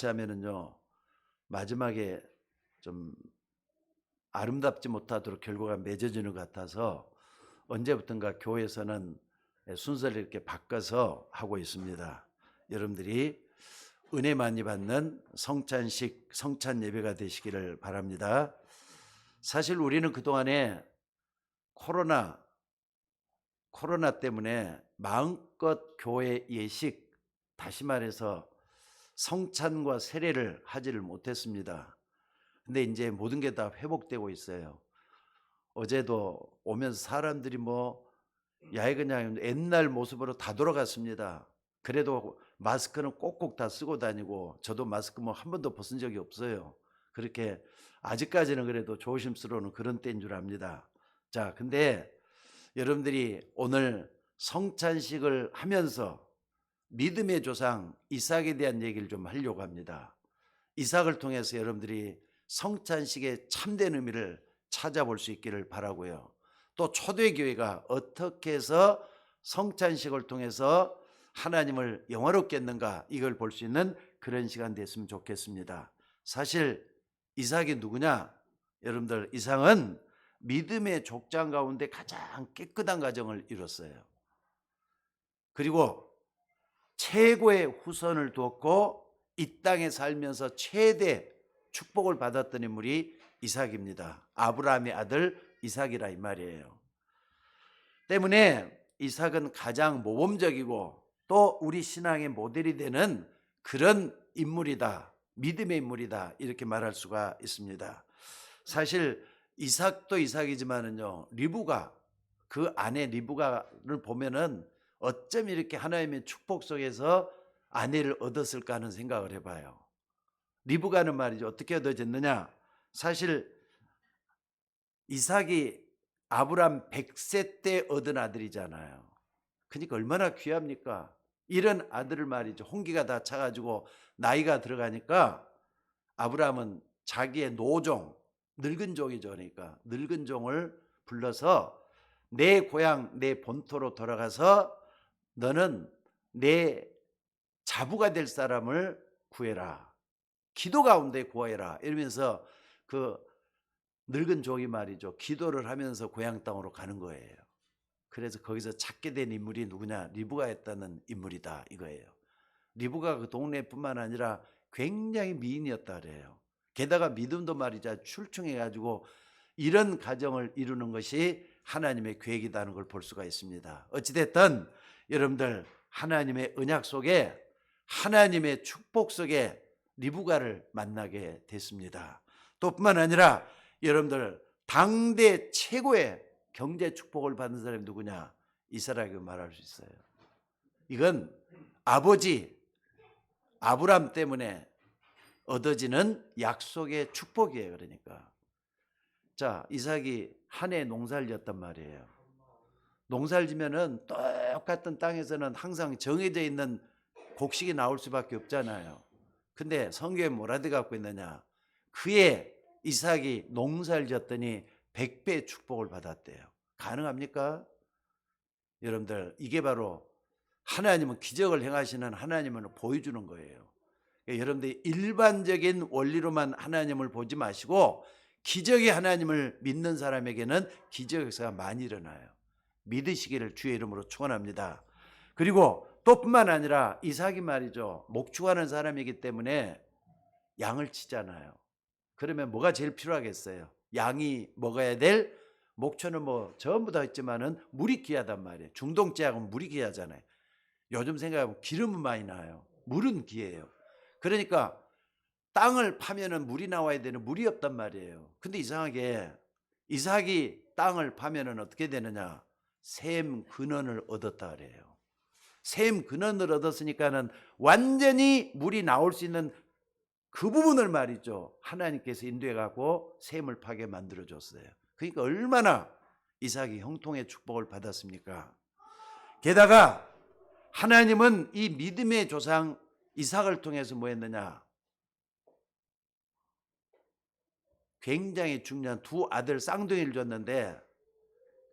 하면은요, 마지막에 좀 아름답지 못하도록 결과가 맺어지는 것 같아서 언제부턴가 교회에서는 순서를 이렇게 바꿔서 하고 있습니다. 여러분들이 은혜 많이 받는 성찬식, 성찬 예배가 되시기를 바랍니다. 사실 우리는 그동안에 코로나 때문에 마음껏 교회 예식, 다시 말해서 성찬과 세례를 하지를 못했습니다. 근데 이제 모든 게 다 회복되고 있어요. 어제도 오면서 사람들이 그냥 옛날 모습으로 다 돌아갔습니다. 그래도 마스크는 꼭꼭 다 쓰고 다니고, 저도 마스크 한 번도 벗은 적이 없어요. 그렇게 아직까지는 그래도 조심스러운 그런 때인 줄 압니다. 자, 근데 여러분들이 오늘 성찬식을 하면서 믿음의 조상 이삭에 대한 얘기를 좀 하려고 합니다. 이삭을 통해서 여러분들이 성찬식의 참된 의미를 찾아볼 수 있기를 바라고요. 또 초대교회가 어떻게 해서 성찬식을 통해서 하나님을 영화롭게 했는가, 이걸 볼 수 있는 그런 시간 됐으면 좋겠습니다. 사실 이삭이 누구냐? 여러분들, 이삭은 믿음의 족장 가운데 가장 깨끗한 가정을 이뤘어요. 그리고 최고의 후손을 두었고 이 땅에 살면서 최대 축복을 받았던 인물이 이삭입니다. 아브라함의 아들 이삭이라 이 말이에요. 때문에 이삭은 가장 모범적이고 또 우리 신앙의 모델이 되는 그런 인물이다, 믿음의 인물이다, 이렇게 말할 수가 있습니다. 사실 이삭도 이삭이지만은요, 리브가, 그 아내 리브가를 보면은 어쩜 이렇게 하나님의 축복 속에서 아내를 얻었을까 하는 생각을 해봐요. 리브가는 말이죠, 어떻게 얻어졌느냐? 사실 이삭이 아브람 100세 때 얻은 아들이잖아요. 그러니까 얼마나 귀합니까? 이런 아들을 말이죠, 홍기가 다 차가지고 나이가 들어가니까 아브라함은 자기의 노종, 늙은 종이죠. 그러니까 늙은 종을 불러서 내 고향, 내 본토로 돌아가서 너는 내 자부가 될 사람을 구해라, 기도 가운데 구해라, 이러면서 그 늙은 종이 말이죠, 기도를 하면서 고향 땅으로 가는 거예요. 그래서 거기서 찾게 된 인물이 누구냐? 리브가였다는 인물이다, 이거예요. 리브가 그 동네뿐만 아니라 굉장히 미인이었다 그래요. 게다가 믿음도 말이죠, 출중해가지고 이런 가정을 이루는 것이 하나님의 계획이라는 걸 볼 수가 있습니다. 어찌됐든 여러분들, 하나님의 언약 속에, 하나님의 축복 속에 리브가를 만나게 됐습니다. 또 뿐만 아니라 여러분들, 당대 최고의 경제 축복을 받는 사람이 누구냐? 이스라엘을 말할 수 있어요. 이건 아버지 아브람 때문에 얻어지는 약속의 축복이에요. 그러니까 자, 이삭이 한 해 농사를 지었단 말이에요. 농사를 지면은 똑같은 땅에서는 항상 정해져 있는 곡식이 나올 수밖에 없잖아요. 근데 성경에 뭐라 돼 갖고 있느냐? 그의 이삭이 농사를 지었더니 100배의 축복을 받았대요. 가능합니까? 여러분들, 이게 바로 하나님은 기적을 행하시는 하나님을 보여주는 거예요. 여러분들이 일반적인 원리로만 하나님을 보지 마시고 기적의 하나님을 믿는 사람에게는 기적 역사가 많이 일어나요. 믿으시기를 주의 이름으로 축원합니다. 그리고 또 뿐만 아니라 이삭이 말이죠, 목축하는 사람이기 때문에 양을 치잖아요. 그러면 뭐가 제일 필요하겠어요? 양이 먹어야 될, 목초는 전부 다 있지만은 물이 귀하단 말이에요. 중동제약은 물이 귀하잖아요. 요즘 생각하면 기름은 많이 나요. 물은 귀해요. 그러니까 땅을 파면은 물이 나와야 되는, 물이 없단 말이에요. 근데 이상하게 이삭이 땅을 파면은 어떻게 되느냐? 샘 근원을 얻었다 그래요. 샘 근원을 얻었으니까는 완전히 물이 나올 수 있는 그 부분을 말이죠, 하나님께서 인도해 갖고 샘을 파게 만들어 줬어요. 그러니까 얼마나 이삭이 형통의 축복을 받았습니까? 게다가 하나님은 이 믿음의 조상 이삭을 통해서 뭐 했느냐? 굉장히 중요한 두 아들 쌍둥이를 줬는데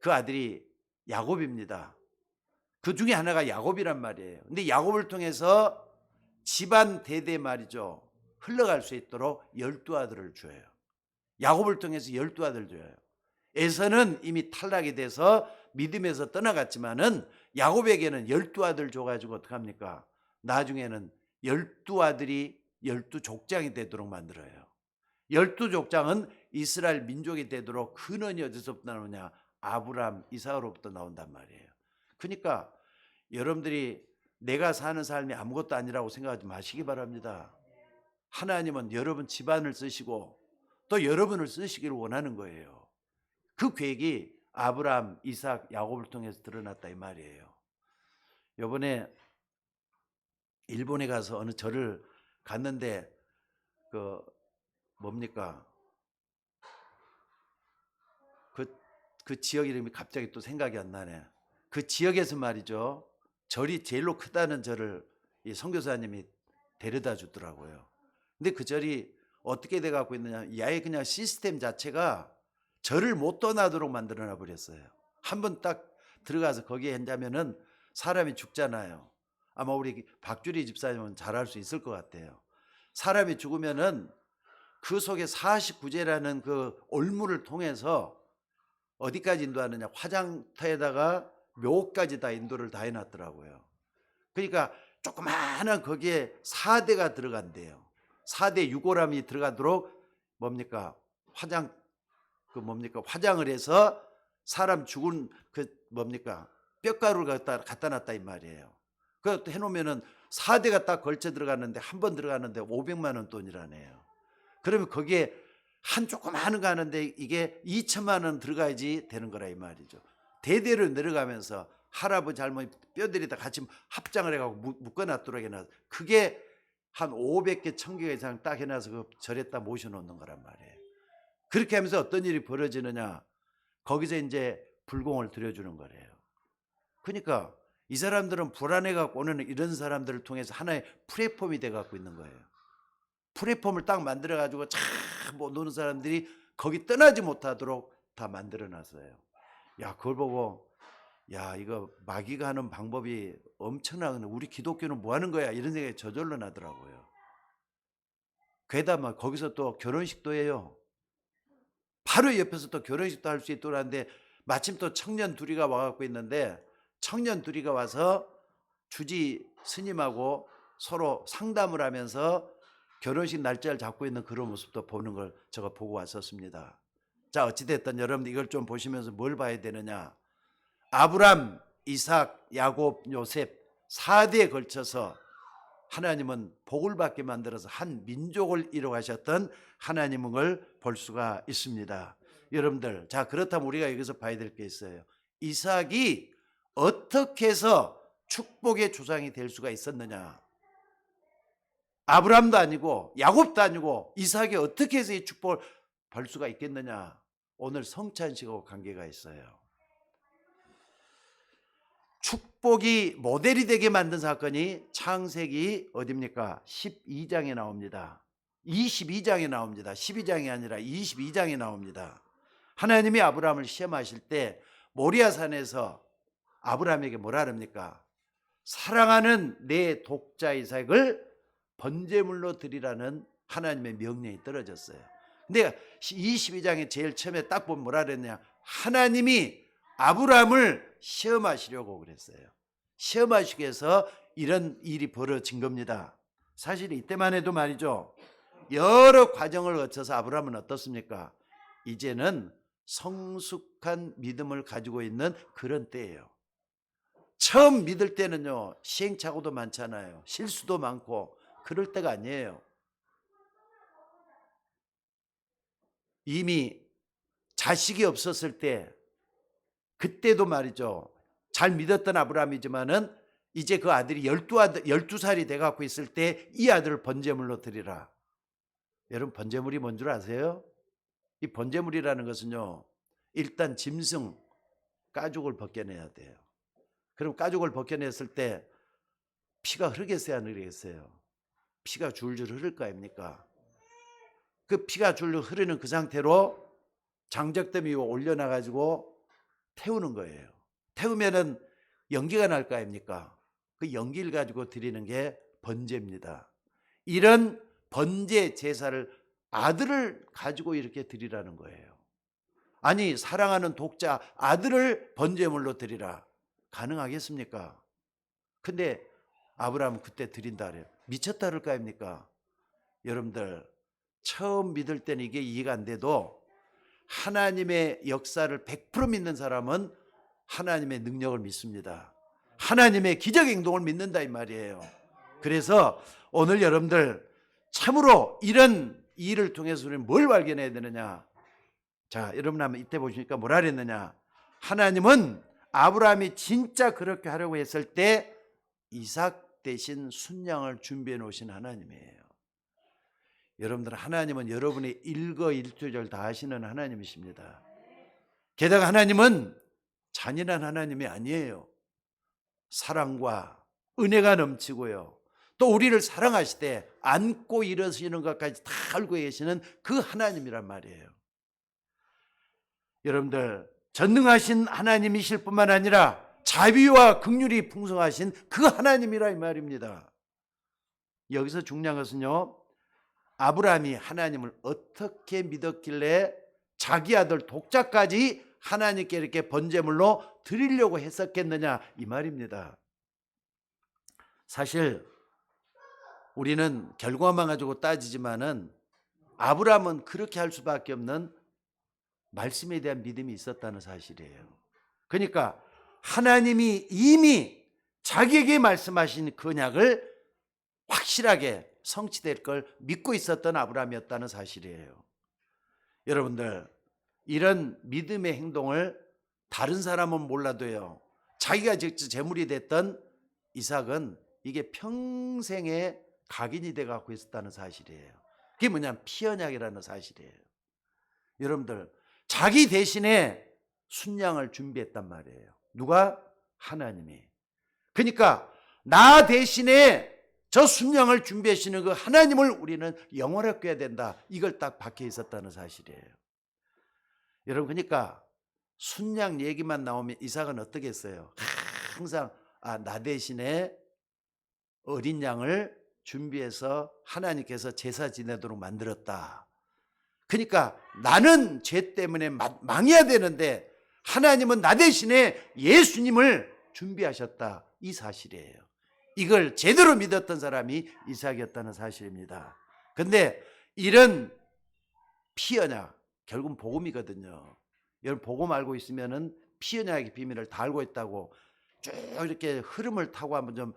그 아들이 야곱입니다. 그 중에 하나가 야곱이란 말이에요. 근데 야곱을 통해서 집안 대대 말이죠, 흘러갈 수 있도록 12아들을 줘요. 야곱을 통해서 12아들 줘요. 에서는 이미 탈락이 돼서 믿음에서 떠나갔지만은 야곱에게는 12아들 줘가지고 어떡합니까? 나중에는 12아들이 12족장이 되도록 만들어요. 12족장은 이스라엘 민족이 되도록 근원이 어디서부터 나오냐? 아브람, 이삭으로부터 나온단 말이에요. 그러니까 여러분들이 내가 사는 삶이 아무것도 아니라고 생각하지 마시기 바랍니다. 하나님은 여러분 집안을 쓰시고 또 여러분을 쓰시기를 원하는 거예요. 그 계획이 아브람, 이삭, 야곱을 통해서 드러났다 이 말이에요. 이번에 일본에 가서 어느 절을 갔는데 뭡니까? 그 지역 이름이 갑자기 또 생각이 안 나네. 그 지역에서 말이죠. 절이 제일로 크다는 절을 이 선교사님이 데려다 주더라고요. 근데 그 절이 어떻게 돼 갖고 있느냐? 아예 그냥 시스템 자체가 절을 못 떠나도록 만들어 버렸어요. 한번 딱 들어가서 거기에 앉으면은 사람이 죽잖아요. 아마 우리 박주리 집사님은 잘할 수 있을 것 같아요. 사람이 죽으면은 그 속에 49제라는 그 올무를 통해서 어디까지 인도하느냐? 화장터에다가 묘까지 다 인도를 다 해놨더라고요. 그러니까 조그마한 거기에 4대가 들어간대요. 4대 유골함이 들어가도록 뭡니까? 화장을 해서 사람 죽은 뼈가루를 갖다 놨다 이 말이에요. 그것도 해놓으면은 4대가 딱 걸쳐 들어갔는데 한 번 들어갔는데 500만 원 돈이라네요. 그러면 거기에 한 조그마한 거 하는데 이게 2천만 원 들어가야지 되는 거라 이 말이죠. 대대로 내려가면서 할아버지 할머니 뼈들이 다 같이 합장을 해가지고 묶어놨도록 해놔서 그게 한 500개 1000개 이상 딱 해놔서 그 절에다 모셔놓는 거란 말이에요. 그렇게 하면서 어떤 일이 벌어지느냐? 거기서 이제 불공을 들여주는 거래요. 그러니까 이 사람들은 불안해갖고 오는 이런 사람들을 통해서 하나의 플랫폼이 돼갖고 있는 거예요. 플랫폼을 딱 만들어가지고 참 못 노는 사람들이 거기 떠나지 못하도록 다 만들어놨어요. 야, 그걸 보고 야, 이거 마귀가 하는 방법이 엄청나네. 우리 기독교는 뭐 하는 거야? 이런 생각이 저절로 나더라고요. 게다가 거기서 또 결혼식도 해요. 바로 옆에서 또 결혼식도 할 수 있도록 하는데 마침 또 청년 둘이가 와갖고 있는데 청년 둘이가 와서 주지 스님하고 서로 상담을 하면서 결혼식 날짜를 잡고 있는 그런 모습도 보는 걸 제가 보고 왔었습니다. 자, 어찌됐든 여러분 이걸 좀 보시면서 뭘 봐야 되느냐? 아브람, 이삭, 야곱, 요셉 4대에 걸쳐서 하나님은 복을 받게 만들어서 한 민족을 이루가셨던 하나님을 볼 수가 있습니다. 여러분들, 자, 그렇다면 우리가 여기서 봐야 될 게 있어요. 이삭이 어떻게 해서 축복의 조상이 될 수가 있었느냐? 아브람도 아니고 야곱도 아니고 이삭이 어떻게 해서 이 축복을 볼 수가 있겠느냐? 오늘 성찬식하고 관계가 있어요. 축복이 모델이 되게 만든 사건이 창세기 어디입니까? 12장에 나옵니다. 22장에 나옵니다. 12장이 아니라 22장에 나옵니다. 하나님이 아브라함을 시험하실 때 모리아산에서 아브라함에게 뭐라 합니까? 사랑하는 내 독자 이삭을 번제물로 드리라는 하나님의 명령이 떨어졌어요. 근데 22장에 제일 처음에 딱 보면 뭐라 그랬냐? 하나님이 아브라함을 시험하시려고 그랬어요. 시험하시기 위해서 이런 일이 벌어진 겁니다. 사실 이때만 해도 말이죠. 여러 과정을 거쳐서 아브라함은 어떻습니까? 이제는 성숙한 믿음을 가지고 있는 그런 때예요. 처음 믿을 때는요, 시행착오도 많잖아요. 실수도 많고 그럴 때가 아니에요. 이미 자식이 없었을 때 그때도 말이죠. 잘 믿었던 아브라함이지만은 이제 그 아들이 12살이 돼 갖고 있을 때 이 아들을 번제물로 드리라. 여러분 번제물이 뭔 줄 아세요? 이 번제물이라는 것은요. 일단 짐승 가죽을 벗겨내야 돼요. 그럼 가죽을 벗겨냈을 때 피가 흐르겠어요, 안 흐르겠어요? 피가 줄줄 흐를 거 아닙니까? 그 피가 줄줄 흐르는 그 상태로 장작더미 위에 올려놔가지고 태우는 거예요. 태우면은 연기가 날 거 아닙니까? 그 연기를 가지고 드리는 게 번제입니다. 이런 번제 제사를 아들을 가지고 이렇게 드리라는 거예요. 아니 사랑하는 독자 아들을 번제물로 드리라. 가능하겠습니까? 근데 아브라함은 그때 드린다 그래요. 미쳤다 그럴 거 아닙니까? 여러분들 처음 믿을 때는 이게 이해가 안 돼도 하나님의 역사를 100% 믿는 사람은 하나님의 능력을 믿습니다. 하나님의 기적 행동을 믿는다 이 말이에요. 그래서 오늘 여러분들 참으로 이런 일을 통해서 우리는 뭘 발견해야 되느냐? 자, 여러분 한번 이때 보시니까 뭐라 그랬느냐? 하나님은 아브라함이 진짜 그렇게 하려고 했을 때 이삭 대신 순양을 준비해 놓으신 하나님이에요. 여러분들 하나님은 여러분의 일거일투절 다 하시는 하나님이십니다. 게다가 하나님은 잔인한 하나님이 아니에요. 사랑과 은혜가 넘치고요. 또 우리를 사랑하시되 안고 일어서시는 것까지 다 알고 계시는 그 하나님이란 말이에요. 여러분들 전능하신 하나님이실 뿐만 아니라 자비와 긍휼이 풍성하신 그 하나님이라 이 말입니다. 여기서 중요한 것은요, 아브라함이 하나님을 어떻게 믿었길래 자기 아들 독자까지 하나님께 이렇게 번제물로 드리려고 했었겠느냐 이 말입니다. 사실 우리는 결과만 가지고 따지지만은 아브라함은 그렇게 할 수밖에 없는 말씀에 대한 믿음이 있었다는 사실이에요. 그러니까 하나님이 이미 자기에게 말씀하신 그 언약을 확실하게 성취될 걸 믿고 있었던 아브라함이었다는 사실이에요. 여러분들 이런 믿음의 행동을 다른 사람은 몰라도요, 자기가 직접 제물이 됐던 이삭은 이게 평생의 각인이 돼 갖고 있었다는 사실이에요. 그게 뭐냐면 피언약이라는 사실이에요. 여러분들 자기 대신에 순양을 준비했단 말이에요. 누가? 하나님이. 그러니까 나 대신에 저 순양을 준비하시는 그 하나님을 우리는 영원하게 해야 된다. 이걸 딱 박혀 있었다는 사실이에요. 여러분 그러니까 순양 얘기만 나오면 이삭은 어떻게 했어요? 항상 나 대신에 어린 양을 준비해서 하나님께서 제사 지내도록 만들었다. 그러니까 나는 죄 때문에 망해야 되는데 하나님은 나 대신에 예수님을 준비하셨다. 이 사실이에요. 이걸 제대로 믿었던 사람이 이삭이었다는 사실입니다. 근데 이런 피언약 결국은 복음이거든요. 여러분 복음 알고 있으면은 피언약의 비밀을 다 알고 있다고 쭉 이렇게 흐름을 타고 한번 좀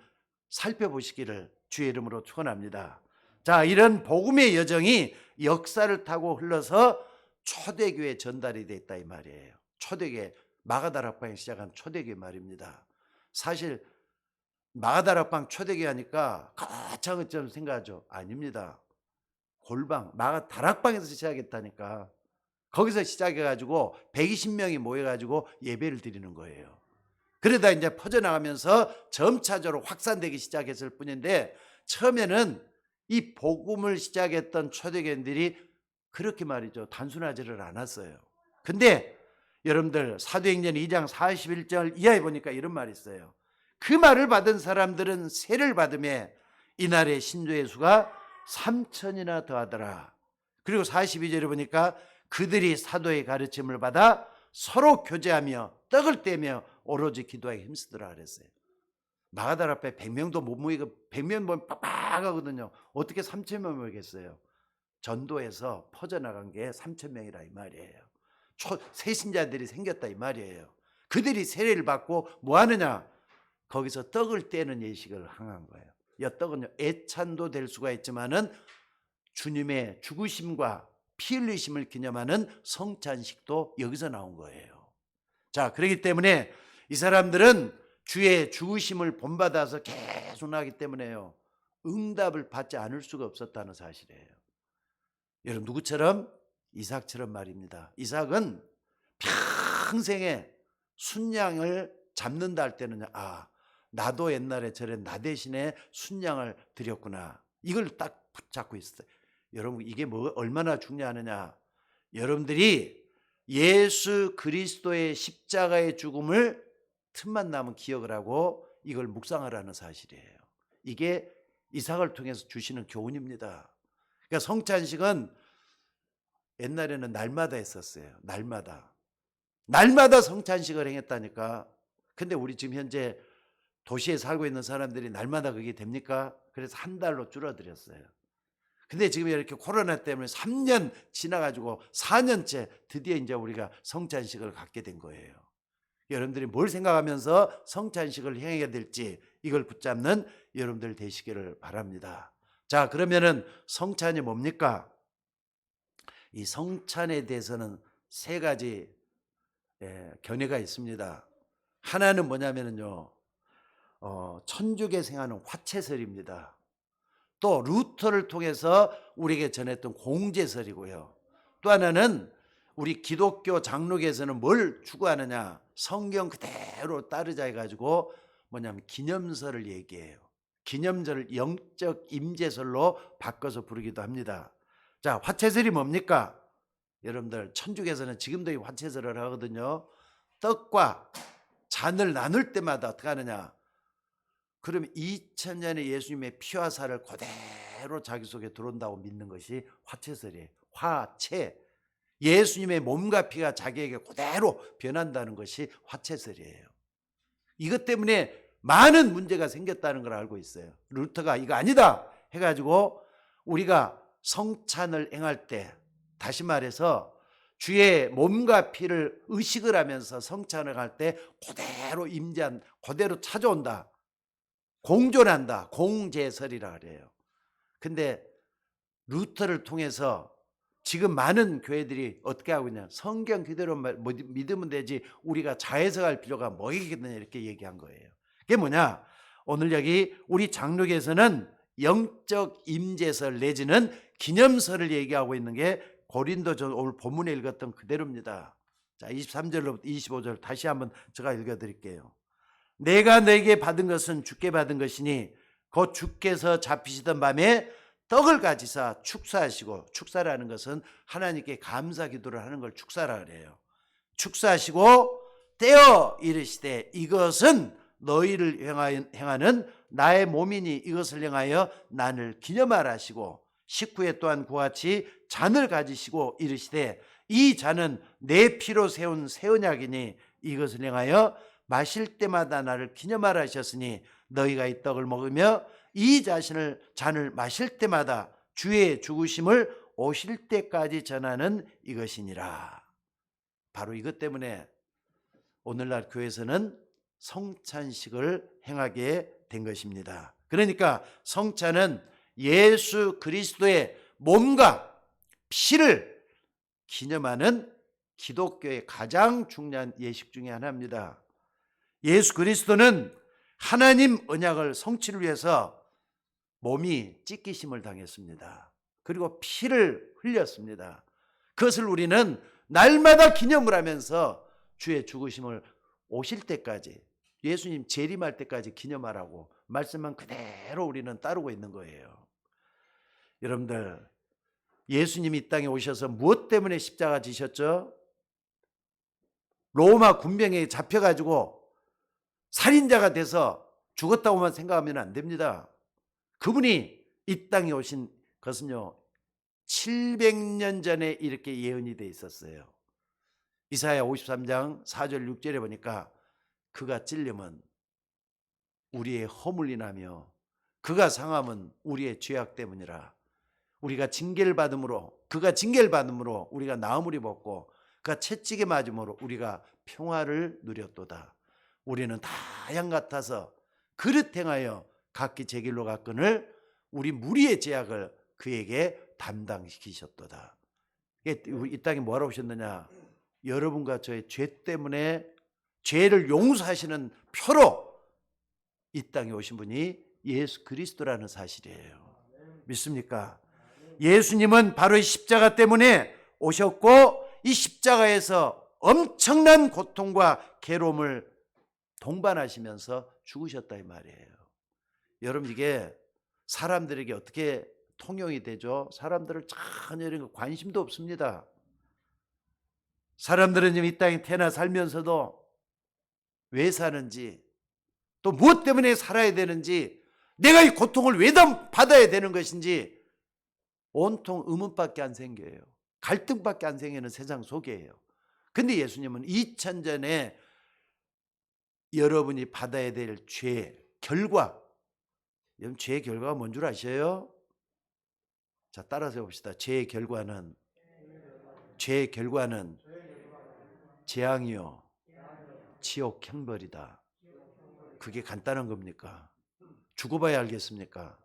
살펴보시기를 주의 이름으로 축원합니다. 자, 이런 복음의 여정이 역사를 타고 흘러서 초대교회 전달이 됐다 이 말이에요. 초대교회 마가다락방에 시작한 초대교회 말입니다. 사실 마가다락방 초대교회 하니까 거창한 것처럼 생각하죠. 아닙니다. 골방 마가다락방에서 시작했다니까. 거기서 시작해가지고 120명이 모여가지고 예배를 드리는 거예요. 그러다 이제 퍼져나가면서 점차적으로 확산되기 시작했을 뿐인데 처음에는 이 복음을 시작했던 초대교인들이 그렇게 말이죠. 단순하지를 않았어요. 근데 여러분들 사도행전 2장 41절 이하에 보니까 이런 말이 있어요. 그 말을 받은 사람들은 세를 받으며 이날의 신도의 수가 3,000이나 더하더라. 그리고 42절에 보니까 그들이 사도의 가르침을 받아 서로 교제하며 떡을 떼며 오로지 기도하기 힘쓰더라 그랬어요. 마가다락 앞에 100명도 못 모이고 100명 보면 빡빡하거든요. 어떻게 3,000명 모이겠어요? 전도에서 퍼져나간 게 3,000명이라 이 말이에요. 새신자들이 생겼다 이 말이에요. 그들이 세례를 받고 뭐 하느냐? 거기서 떡을 떼는 예식을 행한 거예요. 이 떡은요 애찬도 될 수가 있지만은 주님의 죽으심과 피 흘리심을 기념하는 성찬식도 여기서 나온 거예요. 자, 그렇기 때문에 이 사람들은 주의 죽으심을 본받아서 계속 나기 때문에요. 응답을 받지 않을 수가 없었다는 사실이에요. 여러분 누구처럼? 이삭처럼 말입니다. 이삭은 평생에 순양을 잡는다 할 때는 나도 옛날에 저래 나 대신에 순양을 드렸구나. 이걸 딱 붙잡고 있어요. 여러분 이게 얼마나 중요하느냐. 여러분들이 예수 그리스도의 십자가의 죽음을 틈만 나면 기억을 하고 이걸 묵상하라는 사실이에요. 이게 이삭을 통해서 주시는 교훈입니다. 그러니까 성찬식은 옛날에는 날마다 했었어요. 날마다 성찬식을 행했다니까. 근데 우리 지금 현재 도시에 살고 있는 사람들이 날마다 그게 됩니까? 그래서 한 달로 줄어들었어요. 근데 지금 이렇게 코로나 때문에 3년 지나가지고 4년째 드디어 이제 우리가 성찬식을 갖게 된 거예요. 여러분들이 뭘 생각하면서 성찬식을 행해야 될지 이걸 붙잡는 여러분들 되시기를 바랍니다. 자, 그러면은 성찬이 뭡니까? 이 성찬에 대해서는 세 가지 견해가 있습니다. 하나는 뭐냐면요, 천주교 생하는 화채설입니다. 또 루터를 통해서 우리에게 전했던 공제설이고요. 또 하나는 우리 기독교 장로교에서는 뭘 추구하느냐, 성경 그대로 따르자 해가지고 뭐냐면 기념설을 얘기해요. 기념절을 영적 임재설로 바꿔서 부르기도 합니다. 자, 화채설이 뭡니까? 여러분들 천주교에서는 지금도 이 화채설을 하거든요. 떡과 잔을 나눌 때마다 어떻게 하느냐, 그러면 2000년의 예수님의 피와 살을 그대로 자기 속에 들어온다고 믿는 것이 화채설이에요. 화채, 예수님의 몸과 피가 자기에게 그대로 변한다는 것이 화채설이에요. 이것 때문에 많은 문제가 생겼다는 걸 알고 있어요. 루터가 이거 아니다 해가지고 우리가 성찬을 행할 때, 다시 말해서 주의 몸과 피를 의식을 하면서 성찬을 할 때 그대로 임재한, 그대로 찾아온다, 공존한다, 공제설이라 그래요. 근데 루터를 통해서 지금 많은 교회들이 어떻게 하고 있냐, 성경 그대로 믿으면 되지 우리가 자해석할 필요가 뭐 있겠느냐 이렇게 얘기한 거예요. 그게 뭐냐, 오늘 여기 우리 장로교에서는 영적 임재설 내지는 기념설을 얘기하고 있는 게 고린도전 오늘 본문에 읽었던 그대로입니다. 자, 23절로부터 25절 다시 한번 제가 읽어드릴게요. 내가 너에게 받은 것은 주께 받은 것이니 곧 주께서 잡히시던 밤에 떡을 가지사 축사하시고, 축사라는 것은 하나님께 감사 기도를 하는 걸 축사라 그래요. 축사하시고 떼어 이르시되 이것은 너희를 행하는 나의 몸이니 이것을 행하여 나를 기념하라 하시고, 19회 또한 그와 같이 잔을 가지시고 이르시되 이 잔은 내 피로 세운 새 언약이니 이것을 행하여 마실 때마다 나를 기념하라 하셨으니 너희가 이 떡을 먹으며 이 잔을 마실 때마다 주의 죽으심을 오실 때까지 전하는 이것이니라. 바로 이것 때문에 오늘날 교회에서는 성찬식을 행하게 된 것입니다. 그러니까 성찬은 예수 그리스도의 몸과 피를 기념하는 기독교의 가장 중요한 예식 중에 하나입니다. 예수 그리스도는 하나님 언약을 성취를 위해서 몸이 찢기심을 당했습니다. 그리고 피를 흘렸습니다. 그것을 우리는 날마다 기념을 하면서 주의 죽으심을 오실 때까지, 예수님 재림할 때까지 기념하라고 말씀만 그대로 우리는 따르고 있는 거예요. 여러분들, 예수님이 이 땅에 오셔서 무엇 때문에 십자가 지셨죠? 로마 군병에 잡혀가지고 살인자가 돼서 죽었다고만 생각하면 안 됩니다. 그분이 이 땅에 오신 것은요, 700년 전에 이렇게 예언이 돼 있었어요. 이사야 53장 4절 6절에 보니까 그가 찔림은 우리의 허물 인하며 그가 상함은 우리의 죄악 때문이라. 우리가 징계를 받음으로, 그가 징계를 받음으로 우리가 나음을 입었고 그가 채찍에 맞음으로 우리가 평화를 누렸도다. 우리는 다 양 같아서 그릇 행하여 각기 제 길로 갔거늘 우리 무리의 죄악을 그에게 담당시키셨도다. 이 땅에 뭐하러 오셨느냐? 여러분과 저의 죄 때문에 죄를 용서하시는 표로 이 땅에 오신 분이 예수 그리스도라는 사실이에요. 믿습니까? 예수님은 바로 이 십자가 때문에 오셨고 이 십자가에서 엄청난 고통과 괴로움을 동반하시면서 죽으셨다 이 말이에요. 여러분, 이게 사람들에게 어떻게 통용이 되죠? 사람들을 전혀 이런 거 관심도 없습니다. 사람들은 지금 이 땅에 태어나 살면서도 왜 사는지, 또 무엇 때문에 살아야 되는지, 내가 이 고통을 왜 받아야 되는 것인지 온통 의문밖에 안 생겨요. 갈등밖에 안 생기는 세상 속이에요. 근데 예수님은 2000전에 여러분이 받아야 될 죄의 결과, 여러분 죄의 결과가 뭔 줄 아셔요? 자, 따라서 해봅시다. 죄의 결과는 재앙이요 지옥 형벌이다. 그게 간단한 겁니까? 죽어봐야 알겠습니까?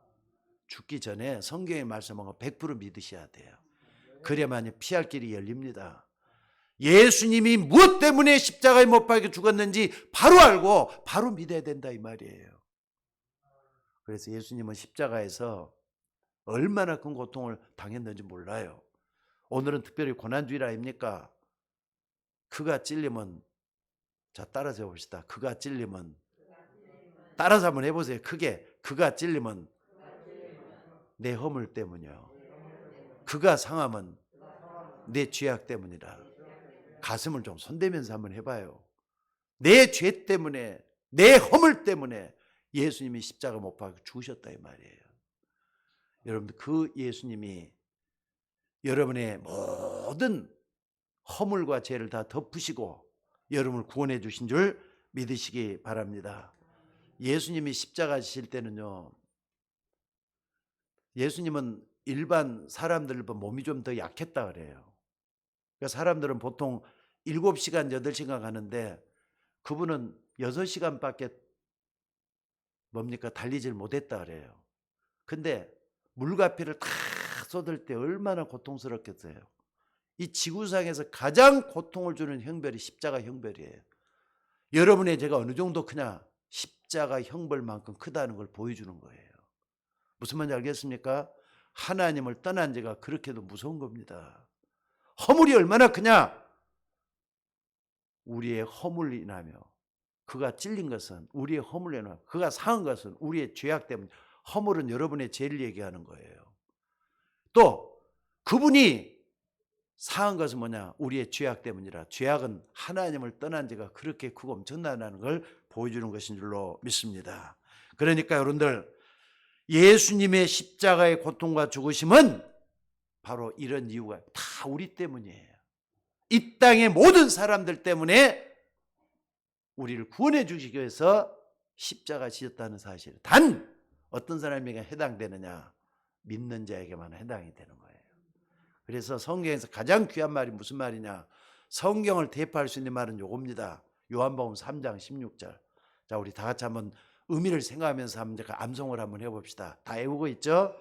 죽기 전에 성경의 말씀은 100% 믿으셔야 돼요. 그래야만 피할 길이 열립니다. 예수님이 무엇 때문에 십자가에 못 박혀 죽었는지 바로 알고 바로 믿어야 된다 이 말이에요. 그래서 예수님은 십자가에서 얼마나 큰 고통을 당했는지 몰라요. 오늘은 특별히 고난주일 아닙니까? 그가 찔리면, 자 따라서 해봅시다. 그가 찔리면, 따라서 한번 해보세요. 크게. 그가 찔리면 내 허물 때문이요. 그가 상함은 내 죄악 때문이라. 가슴을 좀 손대면서 한번 해봐요. 내 죄 때문에, 내 허물 때문에 예수님이 십자가 못 박혀 죽으셨다 이 말이에요. 여러분들 그 예수님이 여러분의 모든 허물과 죄를 다 덮으시고 여러분을 구원해 주신 줄 믿으시기 바랍니다. 예수님이 십자가 지실 때는요, 예수님은 일반 사람들보다 몸이 좀 더 약했다 그래요. 그러니까 사람들은 보통 7시간, 8시간 가는데 그분은 6시간밖에 달리질 못했다 그래요. 근데 물가피를 다 쏟을 때 얼마나 고통스럽겠어요. 이 지구상에서 가장 고통을 주는 형벌이 십자가 형벌이에요. 여러분의 죄가 어느 정도 크냐? 십자가 형벌만큼 크다는 걸 보여주는 거예요. 무슨 말인지 알겠습니까? 하나님을 떠난 죄가 그렇게도 무서운 겁니다. 허물이 얼마나 크냐? 우리의 허물로 인하며 그가 찔린 것은 우리의 허물로 인하며 그가 상한 것은 우리의 죄악 때문에, 허물은 여러분의 죄를 얘기하는 거예요. 또 그분이 상한 것은 뭐냐? 우리의 죄악 때문이라. 죄악은 하나님을 떠난 죄가 그렇게 크고 엄청나다는 걸 보여주는 것인 줄로 믿습니다. 그러니까 여러분들 예수님의 십자가의 고통과 죽으심은 바로 이런 이유가 다 우리 때문이에요. 이 땅의 모든 사람들 때문에 우리를 구원해 주시기 위해서 십자가 지셨다는 사실. 단 어떤 사람에게 해당되느냐? 믿는 자에게만 해당이 되는 거예요. 그래서 성경에서 가장 귀한 말이 무슨 말이냐? 성경을 대표할 수 있는 말은 요겁니다. 요한복음 3장 16절. 자, 우리 다 같이 한번 의미를 생각하면서 한번 암송을 한번 해봅시다. 다 외우고 있죠?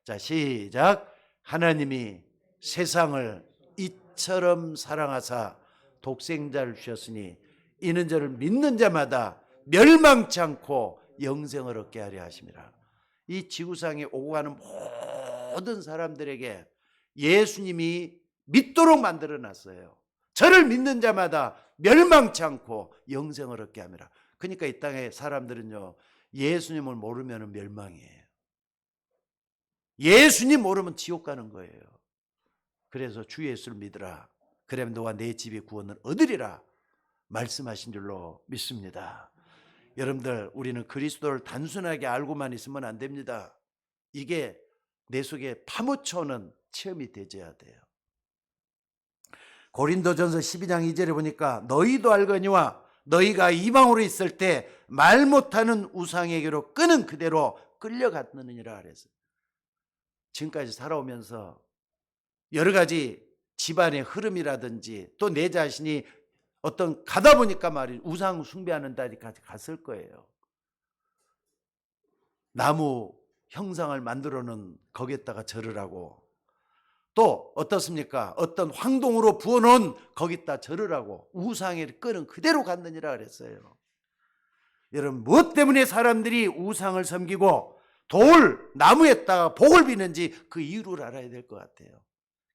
자, 시작. 하나님이 세상을 이처럼 사랑하사 독생자를 주셨으니 이는 저를 믿는 자마다 멸망치 않고 영생을 얻게 하려 하심이라. 이 지구상에 오고 가는 모든 사람들에게 예수님이 믿도록 만들어 놨어요. 저를 믿는 자마다 멸망치 않고 영생을 얻게 함이라. 그러니까 이 땅의 사람들은요, 예수님을 모르면 멸망이에요. 예수님 모르면 지옥 가는 거예요. 그래서 주 예수를 믿으라. 그러면 너와 내 집이 구원을 얻으리라 말씀하신 줄로 믿습니다. 여러분들, 우리는 그리스도를 단순하게 알고만 있으면 안 됩니다. 이게 내 속에 파묻혀오는 체험이 되어야 돼요. 고린도전서 12장 2절에 보니까 너희도 알거니와 너희가 이방으로 있을 때 말 못하는 우상에게로 끄는 그대로 끌려갔느니라 그랬어요. 지금까지 살아오면서 여러 가지 집안의 흐름이라든지 또 내 자신이 어떤 가다 보니까 말이 우상 숭배하는 데까지 갔을 거예요. 나무 형상을 만들어 놓은 거기에다가 절을 하고, 또 어떻습니까? 어떤 황동으로 부어놓은 거기다 절을 하고 우상에 끄는 그대로 갔느니라 그랬어요. 여러분, 무엇 때문에 사람들이 우상을 섬기고 나무에다가 복을 비는지 그 이유를 알아야 될 것 같아요.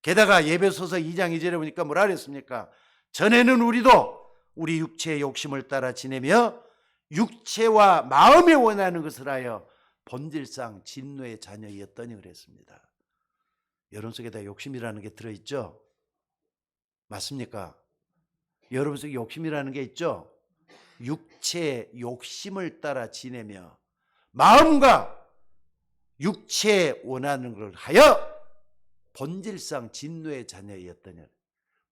게다가 에베소서 2장 2절에 보니까 뭐라 그랬습니까? 전에는 우리도 우리 육체의 욕심을 따라 지내며 육체와 마음에 원하는 것을 하여 본질상 진노의 자녀였더니 그랬습니다. 여러분 속에다 욕심이라는 게 들어있죠? 맞습니까? 여러분 속에 욕심이라는 게 있죠? 육체의 욕심을 따라 지내며 마음과 육체에 원하는 걸 하여 본질상 진노의 자녀였더냐.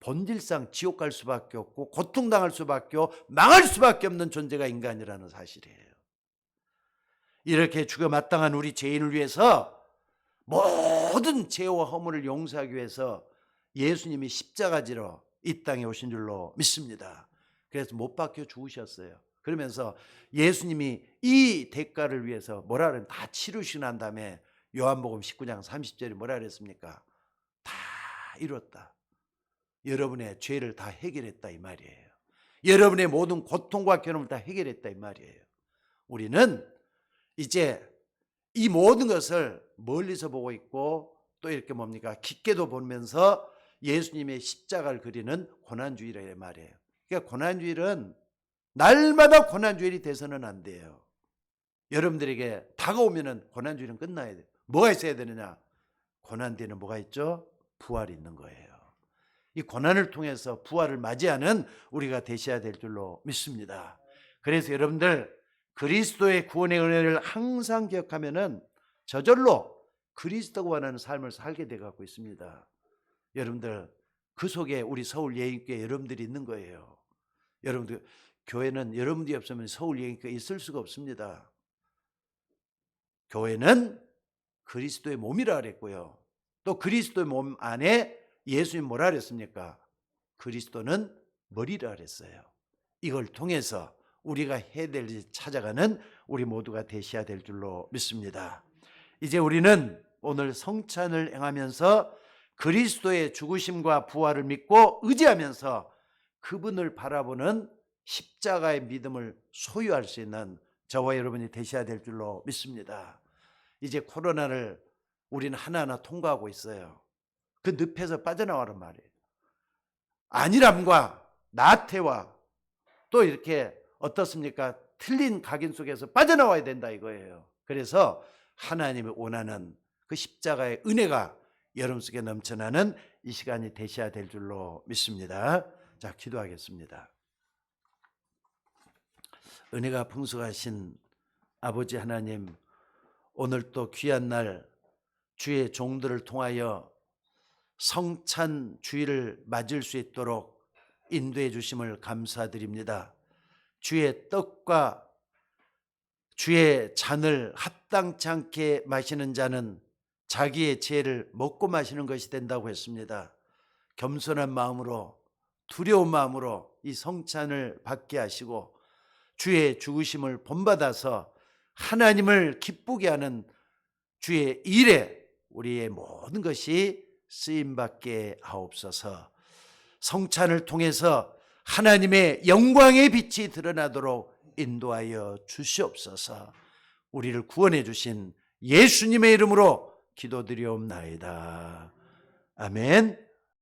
본질상 지옥 갈 수밖에 없고 고통당할 수밖에 없고 망할 수밖에 없는 존재가 인간이라는 사실이에요. 이렇게 죽어 마땅한 우리 죄인을 위해서 모든 죄와 허물을 용서하기 위해서 예수님이 십자가지로 이 땅에 오신 줄로 믿습니다. 그래서 못 박혀 죽으셨어요. 그러면서 예수님이 이 대가를 위해서 뭐라 그러면 다 치르시고 난 다음에 요한복음 19장 30절에 뭐라 그랬습니까? 다 이뤘다. 여러분의 죄를 다 해결했다 이 말이에요. 여러분의 모든 고통과 괴로움을 다 해결했다 이 말이에요. 우리는 이제 이 모든 것을 멀리서 보고 있고 또 이렇게 뭡니까? 깊게도 보면서 예수님의 십자가를 그리는 고난주일이란 말이에요. 그러니까 고난주일은 날마다 고난주일이 돼서는 안 돼요. 여러분들에게 다가오면은 고난주일은 끝나야 돼요. 뭐가 있어야 되느냐? 고난 뒤에는 뭐가 있죠? 부활이 있는 거예요. 이 고난을 통해서 부활을 맞이하는 우리가 되셔야 될 줄로 믿습니다. 그래서 여러분들 그리스도의 구원의 은혜를 항상 기억하면은 저절로 그리스도가 원하는 삶을 살게 돼 갖고 있습니다. 여러분들 그 속에 우리 서울 예인교회 여러분들이 있는 거예요. 여러분들 교회는 여러분들이 없으면 서울 예인교회 있을 수가 없습니다. 교회는 그리스도의 몸이라 그랬고요. 또 그리스도의 몸 안에 예수님 뭐라 그랬습니까? 그리스도는 머리라 그랬어요. 이걸 통해서 우리가 해야 될 일 찾아가는 우리 모두가 되셔야 될 줄로 믿습니다. 이제 우리는 오늘 성찬을 행하면서 그리스도의 죽으심과 부활을 믿고 의지하면서 그분을 바라보는 십자가의 믿음을 소유할 수 있는 저와 여러분이 되셔야 될 줄로 믿습니다. 이제 코로나를 우리는 하나하나 통과하고 있어요. 그 늪에서 빠져나와란 말이에요. 안일함과 나태와 또 이렇게 어떻습니까? 틀린 각인 속에서 빠져나와야 된다 이거예요. 그래서 하나님이 원하는 그 십자가의 은혜가 여러분 속에 넘쳐나는 이 시간이 되셔야 될 줄로 믿습니다. 자, 기도하겠습니다. 은혜가 풍성하신 아버지 하나님, 오늘 또 귀한 날 주의 종들을 통하여 성찬 주일을 맞을 수 있도록 인도해 주심을 감사드립니다. 주의 떡과 주의 잔을 합당치 않게 마시는 자는 자기의 죄를 먹고 마시는 것이 된다고 했습니다. 겸손한 마음으로 두려운 마음으로 이 성찬을 받게 하시고 주의 죽으심을 본받아서 하나님을 기쁘게 하는 주의 일에 우리의 모든 것이 쓰임받게 하옵소서. 성찬을 통해서 하나님의 영광의 빛이 드러나도록 인도하여 주시옵소서. 우리를 구원해 주신 예수님의 이름으로 기도드리옵나이다. 아멘.